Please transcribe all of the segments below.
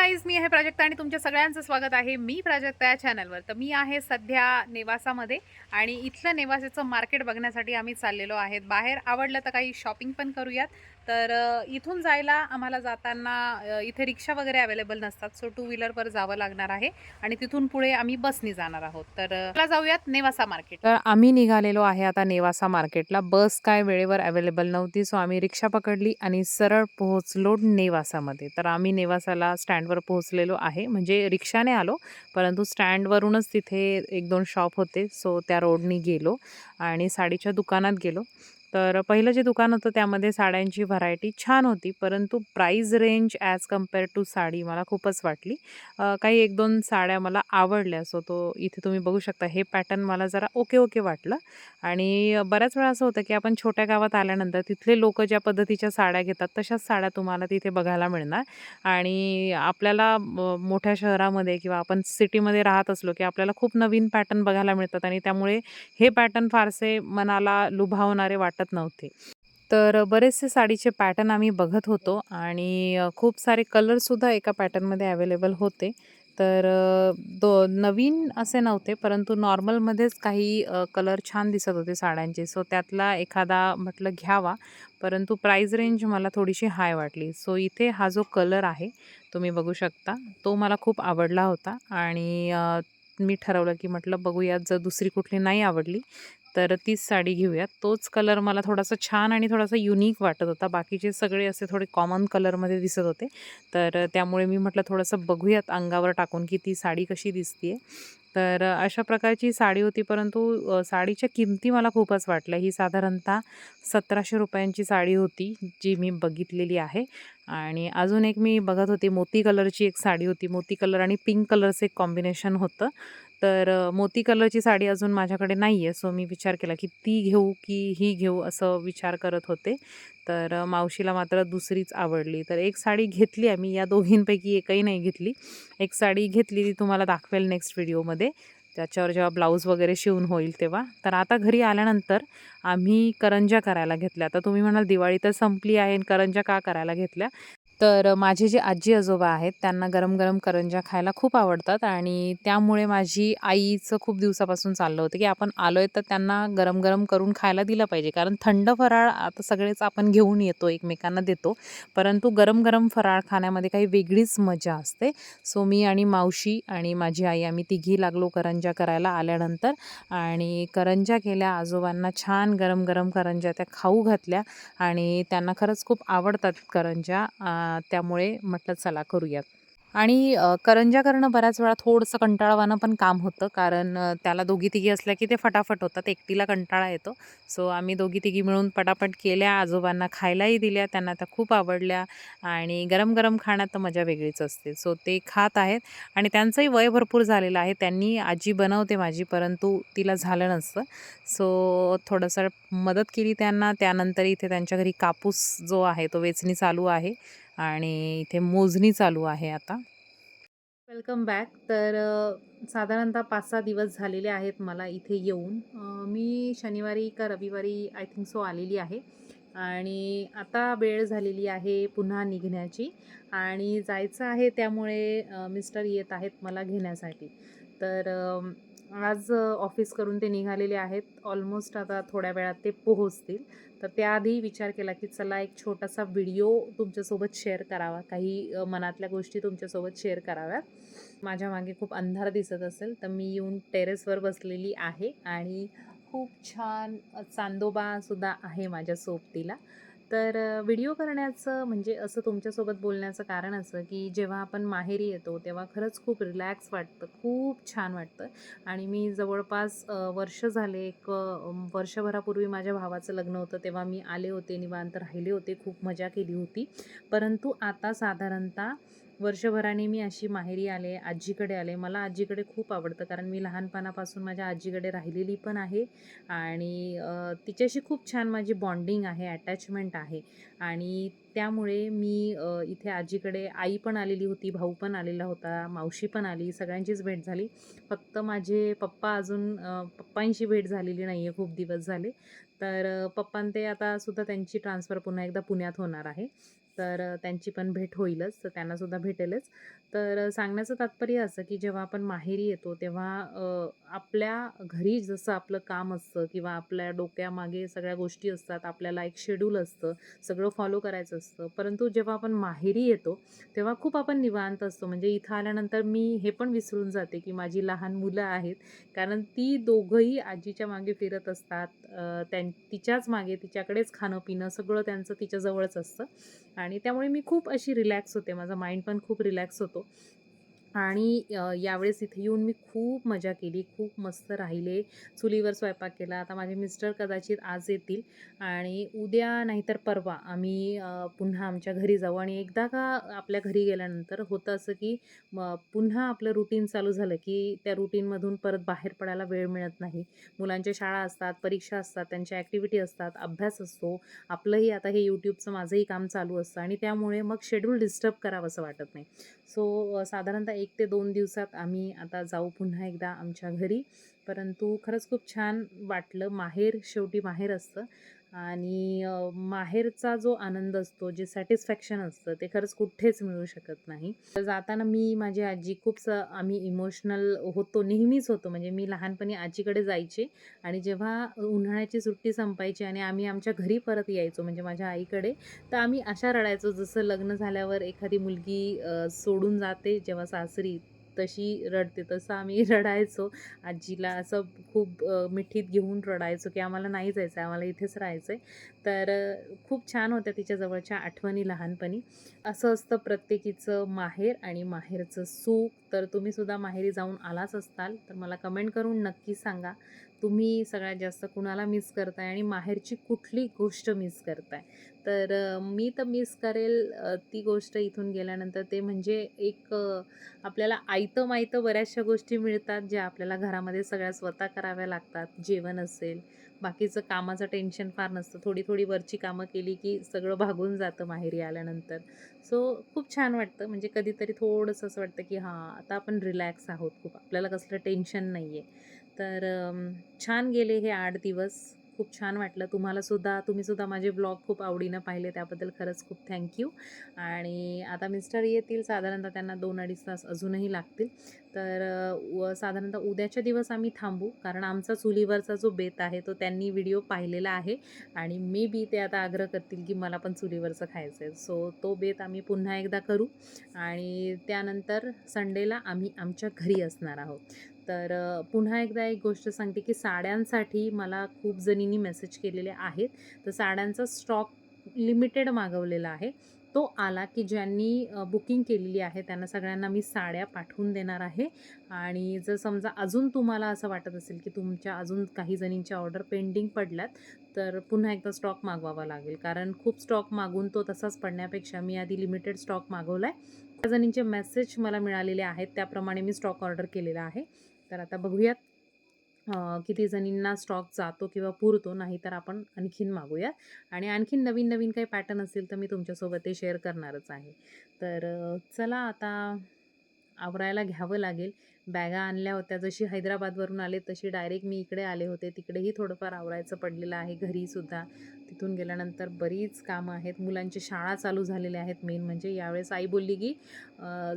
Guys, मी आहे प्राजक्ता आणि तुमच्या सगळ्यांचं स्वागत आहे मी प्राजक्ता या चॅनलवर. तर मी आहे सध्या नेवासामध्ये आणि इथलं नेवासाचं मार्केट बघण्यासाठी आम्ही चाललेलो आहेत बाहेर. आवडलं तर काही शॉपिंग पण करूयात. तर इथून जायला आम्हाला जाताना इथे रिक्षा वगैरे अवेलेबल नसतात, सो टू व्हीलरवर जावं लागणार आहे आणि तिथून पुढे आम्ही बसनी जाणार आहोत. तर चला जाऊयात नेवासा मार्केट. तर आम्ही निघालेलो आहे आता नेवासा मार्केटला. बस काय वेळेवर अवेलेबल नव्हती, सो आम्ही रिक्षा पकडली आणि सरळ पोहोचलो नेवासामध्ये. तर आम्ही नेवासाला स्टँडवर पोहोचलेलो आहे, म्हणजे रिक्षाने आलो, परंतु स्टँडवरूनच तिथे 1-2 शॉप होते, सो त्या रोडनी गेलो आणि साडीच्या दुकानात गेलो. तर पहिलं जे दुकान होतं त्यामध्ये साड्यांची व्हरायटी छान होती, परंतु price range as compare to sari मला खूपच वाटली. काही 1-2 साड्या मला आवडल्या, सो तो इथे तुम्ही बघू शकता. हे पॅटर्न मला जरा ओके वाटलं आणि बऱ्याच वेळा असं होतं की आपण छोट्या गावात आल्यानंतर तिथले लोकं ज्या पद्धतीच्या साड्या घेतात तशाच साड्या तुम्हाला तिथे बघायला मिळणार आणि आपल्याला मोठ्या शहरामध्ये किंवा आपण सिटीमध्ये राहत असलो की आपल्याला खूप नवीन पॅटर्न बघायला मिळतात आणि त्यामुळे हे पॅटर्न फारसे मनाला लुभावणारे वाटत नव्हते. तर बरेचसे साडीचे पॅटर्न आम्ही बघत होतो आणि खूप सारे कलरसुद्धा एका पॅटर्नमध्ये अवेलेबल होते. तर नवीन असे नव्हते, परंतु नॉर्मलमध्येच काही कलर छान दिसत होते साड्यांचे, सो त्यातला एखादा म्हटलं घ्यावा, परंतु प्राईज रेंज मला थोडीशी हाय वाटली. सो इथे हा जो कलर आहे तुम्ही बघू शकता, तो मला खूप आवडला होता आणि मी ठरवलं की म्हटलं बघूयात, जर दुसरी कुठली नाही आवडली तर तीच साडी घेऊयात. तोच कलर मला थोडासा छान आणि थोडासा युनिक वाटत होता. बाकीचे सगळे असे थोडे कॉमन कलरमध्ये दिसत होते. तर त्यामुळे मी म्हटलं थोडंसं बघूयात अंगावर टाकून की ती साडी कशी दिसतीये. तर अशा प्रकारची साडी होती, परंतु साडीच्या किमती मला खूपच वाटल्या. ही साधारणतः ₹1700 साडी होती, जी मी बघितलेली आहे. आणि अजून एक मी बघत होते, मोती कलरची एक साडी होती. मोती कलर आणि पिंक कलरचं एक कॉम्बिनेशन होतं. तर मोती कलरची साडी अजून माझ्याकडे नाही आहे, सो मी विचार केला की ती घेऊ की ही घेऊ, असं विचार करत होते. तर मावशीला मात्र दुसरीच आवडली. तर एक साडी घेतली आम्ही, या दोघींपैकी एकही नाही घेतली. एक साडी घेतली, ती तुम्हाला दाखवेल नेक्स्ट व्हिडिओमध्ये, त्याच्यावर जेव्हा ब्लाऊज वगैरे शिवून होईल तेव्हा. तर आता घरी आल्यानंतर आम्ही करंज्या करायला घेतल्या. आता तुम्ही म्हणाल दिवाळी तर संपली आहे आणि करंज्या का करायला घेतल्या? तर माझे जे आजी-आजोबा आहेत त्यांना गरम-गरम करंज्या खायला खूप आवडतात आणि त्यामुळे माझी आईचं खूप दिवसापासून चाललं होतं, की आपण आलोय तर त्यांना गरम-गरम करून खायला दिलं पाहिजे. कारण थंड फराळ आता सगळेच आपण घेऊन येतो, एकमेकांना देतो. परंतु गरम-गरम फराळ खाण्यामध्ये काही वेगळीच मजा असते. सो मी आणि मावशी आणि माझी आई आम्ही तिघी लागलो करंज्या करायला आल्यानंतर आणि करंज्या केल्या. आजोबांना छान गरम-गरम करंज्या त्या खाऊ घातल्या आणि त्यांना खरंच खूप आवडतात करंज्या. त्यामुळे म्हटलं चला करूयात. आणि करंज्या करणं बऱ्याच वेळा थोडंसं कंटाळवाणं पण काम होतं, कारण त्याला दोघी-तिघी असल्या की ते फटाफट होतात. एकटीला कंटाळा येतो. सो आम्ही दोघी-तिघी मिळून पटापट केल्या, आजोबांना खायलाही दिल्या, त्यांना त्या खूप आवडल्या आणि गरम-गरम खाण्यात तर मजा वेगळीच असते. सो ते खात आहेत आणि त्यांचंही वय भरपूर झालेलं आहे. त्यांनी आजी बनवते माझी, परंतु तिला झालं नसतं. सो थोडंसं मदत केली त्यांना. त्यानंतर इथे त्यांच्या घरी कापूस जो आहे तो वेचणी चालू आहे आणि इथे मोजणी चालू आहे आता. Welcome back. तर साधारणतः 5-6 दिवस झालेले आहेत मला इथे येऊन. मी शनिवारी का रविवारी आय थिंक सो आलेली आहे आणि आता वेळ झालेली आहे पुन्हा निघण्याची आणि जायचं आहे, त्यामुळे मिस्टर येत आहेत मला घेण्यासाठी. तर आज ऑफिस करून ते निघालेले आहेत. ऑलमोस्ट आता थोड्या वेळात ते पोहोचतील. तर त्याआधी विचार केला की चला एक छोटासा व्हिडिओ तुमच्यासोबत शेअर करावा, काही मनातल्या गोष्टी तुमच्यासोबत शेअर कराव्यात. माझ्या मागे खूप अंधार दिसत असेल तर मी येऊन टेरेसवर बसलेली आहे आणि खूप छान चांदोबासुद्धा आहे माझ्या सोबतीला. तर व्हिडिओ करण्याचं म्हणजे असं तुमच्यासोबत बोलण्याचं कारण असं की जेव्हा आपण माहेरी येतो तेव्हा खरंच खूप रिलॅक्स वाटतं, खूप छान वाटतं. आणि मी जवळपास वर्ष झाले, एक वर्षभरापूर्वी माझ्या भावाचं लग्न होतं तेव्हा मी आले होते, निवांत राहिले होते, खूप मजा केली होती. परंतु आता साधारणतः वर्षभराने मी अशी माहेरी आले, आजीकडे आले. मला आजीकडे खूप आवडतं, कारण मी लहानपणापासून माझ्या आजीकडे राहिलेली पण आहे आणि तिच्याशी खूप छान माझी बॉन्डिंग आहे, अटॅचमेंट आहे आणि त्यामुळे मी इथे आजीकडे, आई पण आलेली होती, भाऊ पण आलेला होता, मावशी पण आली, सगळ्यांचीच भेट झाली. फक्त माझे पप्पा अजून पप्पांशी भेट झालेली नाही आहे, खूप दिवस झाले. तर पप्पां ते आता सुद्धा त्यांची ट्रान्सफर पुन्हा एकदा पुण्यात होणार आहे. तर त्यांची पण भेट होईलच, तर त्यांनासुद्धा भेटेलच. तर सांगण्याचं तात्पर्य असं, की जेव्हा आपण माहेरी येतो तेव्हा आपल्या घरी जसं आपलं काम असतं किंवा आपल्या डोक्यामागे सगळ्या गोष्टी असतात, आपल्याला एक शेड्यूल असतं, सगळं फॉलो करायचं असतं. परंतु जेव्हा आपण माहेरी येतो तेव्हा खूप आपण निवांत असतो. म्हणजे इथं आल्यानंतर मी हे पण विसरून जाते, की माझी लहान मुलं आहेत. कारण ती दोघंही आजीच्या मागे फिरत असतात. तिच्याच मागे, तिच्याकडेच खाणं-पिणं सगळं त्यांचं तिच्याजवळच असतं आणि त्यामुळे मी खूप अशी रिलॅक्स होते. माझा माइंड पण खूप रिलॅक्स होतो. आणि यावेळेस इथे येऊन मी खूप मजा केली, खूप मस्त राहिले. चुलीवर स्वयंपाक केला. आता माझे मिस्टर कदाचित आज येतील आणि उद्या नाहीतर परवा आम्ही पुन्हा आमच्या घरी जाऊ आणि एकदा का आपल्या घरी गेल्यानंतर होतं असं, की पुन्हा आपलं रुटीन चालू झालं, की त्या रुटीनमधून परत बाहेर पडायला वेळ मिळत नाही. मुलांच्या शाळा असतात, परीक्षा असतात, त्यांच्या ॲक्टिव्हिटी असतात, अभ्यास असतो. आपलंही आता हे YouTubeचं माझंही काम चालू असतं आणि त्यामुळे मग शेड्यूल डिस्टर्ब करावंसं वाटत नाही. सो साधारणतः 1 ते 2 दिवसात आम्ही आता जाऊ पुन्हा एकदा आमच्या घरी. परंतु खरंच खूप छान वाटलं. माहेर शेवटी माहेर असतं आणि माहेरचा जो आनंद असतो, जे सॅटिस्फॅक्शन असतं, ते खरंच कुठेच मिळू शकत नाही. तर जाताना मी, माझी आजी आम्ही इमोशनल होतो, नेहमीच होतो. म्हणजे मी लहानपणी आजीकडे जायचे आणि जेव्हा उन्हाळ्याची सुट्टी संपायची आणि आम्ही आमच्या घरी परत यायचो, म्हणजे माझ्या आईकडे, तर आम्ही अशा रडायचो जसं लग्न झाल्यावर एखादी मुलगी सोडून जाते जेव्हा सासरी, तशी रडते तसं आम्ही रडायचो. आजीला असं खूप मिठीत घेऊन रडायचो, की आम्हाला नाही जायचं आहे, आम्हाला इथेच राहायचं आहे. तर खूप छान होत्या तिच्या जवळच्या आठवणी लहानपणी. असं असतं प्रत्येकीचं माहेर आणि माहेरचं सुख. तर तुम्हीसुद्धा माहेरी जाऊन आलाच असताल, तर मला कमेंट करून नक्की सांगा, तुम्ही सगळ्यात जास्त कुणाला मिस करताय आणि माहेरची कुठली गोष्ट मिस करताय? तर मी तर मिस करेल ती गोष्ट इथून गेल्यानंतर ते म्हणजे एक आपल्याला आयतं-मायतं बऱ्याचशा गोष्टी मिळतात, ज्या आपल्याला घरामध्ये सगळ्या स्वतः कराव्या लागतात. जेवण असेल, बाकीचं कामाचं टेन्शन फार नसतं. थोडी-थोडी वरची कामं केली, की सगळं भागून जातं माहेरी आल्यानंतर. सो खूप छान वाटतं. म्हणजे कधीतरी थोडंसं असं वाटतं, की हां, आता आपण रिलॅक्स आहोत खूप. आपल्याला कसलं टेन्शन नाही आहे. तर छान गेले हे 8 दिवस. खूप छान वाटलं. तुम्हीसुद्धा माझे व्लॉग खूप आवडीनं पाहिले, त्याबद्दल खरंच खूप थँक यू. आणि आता मिस्टर येतील, साधारणतः त्यांना 2-2.5 तास अजूनही लागतील. तर साधारणतः उद्याच्या दिवस आम्ही थांबू, कारण आमचा चुलीवरचा जो बेत आहे तो त्यांनी व्हिडिओ पाहिलेला आहे आणि मे बी ते आता आग्रह करतील, की मला पण चुलीवरचं खायचं आहे. सो तो बेत आम्ही पुन्हा एकदा करू आणि त्यानंतर संडेला आम्ही आमच्या घरी असणार आहोत. तर पुन्हा एकदा एक गोष्ट सांगते, की साड्यांसाठी मला खूप जणींनी मेसेज केलेले आहेत. तर साड्यांचा स्टॉक लिमिटेड मागवलेला आहे. तो आला, की ज्यांनी बुकिंग केलेली आहे त्यांना सगळ्यांना मी साड्या पाठवून देणार आहे आणि जर समजा अजून तुम्हाला असं वाटत असेल, की तुमच्या अजून काही जणींच्या ऑर्डर पेंडिंग पडल्यात, तर पुन्हा एकदा स्टॉक मागवावा लागेल. कारण खूप स्टॉक मागवून तो तसाच पडण्यापेक्षा मी आधी लिमिटेड स्टॉक मागवलाय. त्या जणींचे मेसेज मला मिळालेले आहेत, त्याप्रमाणे मी स्टॉक ऑर्डर केलेला आहे. तर आता बघूयात किती जणींना स्टॉक जातो किंवा पुरतो, नाहीतर आपण आणखीन मागूयात आणि आणखीन नवीन-नवीन काही पॅटर्न असेल तर मी तुमच्यासोबत ते शेअर करणारच आहे. तर चला आता आवरायला घ्यावं लागेल. बॅगा आणल्या होत्या. जशी हैदराबादवरून आले तशी डायरेक्ट मी इकडे आले होते. तिकडेही थोडंफार आवरायचं पडलेलं आहे, घरीसुद्धा. तिथून गेल्यानंतर बरीच कामं आहेत. मुलांची शाळा चालू झालेल्या आहेत मेन म्हणजे. यावेळेस आई बोलली, की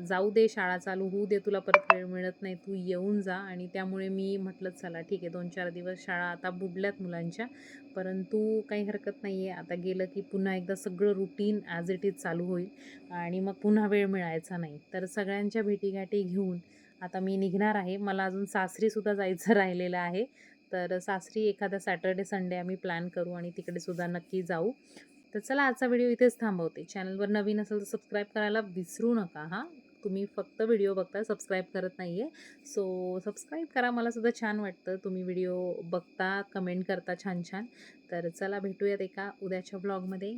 "जाऊ दे, शाळा चालू होऊ दे, तुला परत वेळ मिळत नाही, तू येऊन जा." आणि त्यामुळे मी म्हटलं चला ठीक आहे, 2-4 दिवस शाळा आता बुडल्यात मुलांच्या. परंतु काही हरकत नाही आहे. आता गेलं की पुन्हा एकदा सगळं रुटीन ॲज इट इज चालू होईल आणि मग पुन्हा वेळ मिळायचा नाही. तर सगळ्यांच्या भेटीगाठी घेऊन आता मी निघणार आहे. मला अजून सासरीसुद्धा जायचं राहिलेलं आहे. तर सासरी एखादा सॅटर्डे, संडे आम्ही प्लॅन करू आणि तिकडेसुद्धा नक्की जाऊ. तर चला आजचा व्हिडिओ इथेच थांबवते. चॅनलवर नवीन असेल तर सबस्क्राईब करायला विसरू नका हां. तुम्ही फक्त व्हिडिओ बघता, सबस्क्राईब करत नाही आहे. सो सबस्क्राईब करा. मलासुद्धा छान वाटतं. तुम्ही व्हिडिओ बघता, कमेंट करता छान-छान. तर चला भेटूयात एका उद्याच्या व्लॉगमध्ये.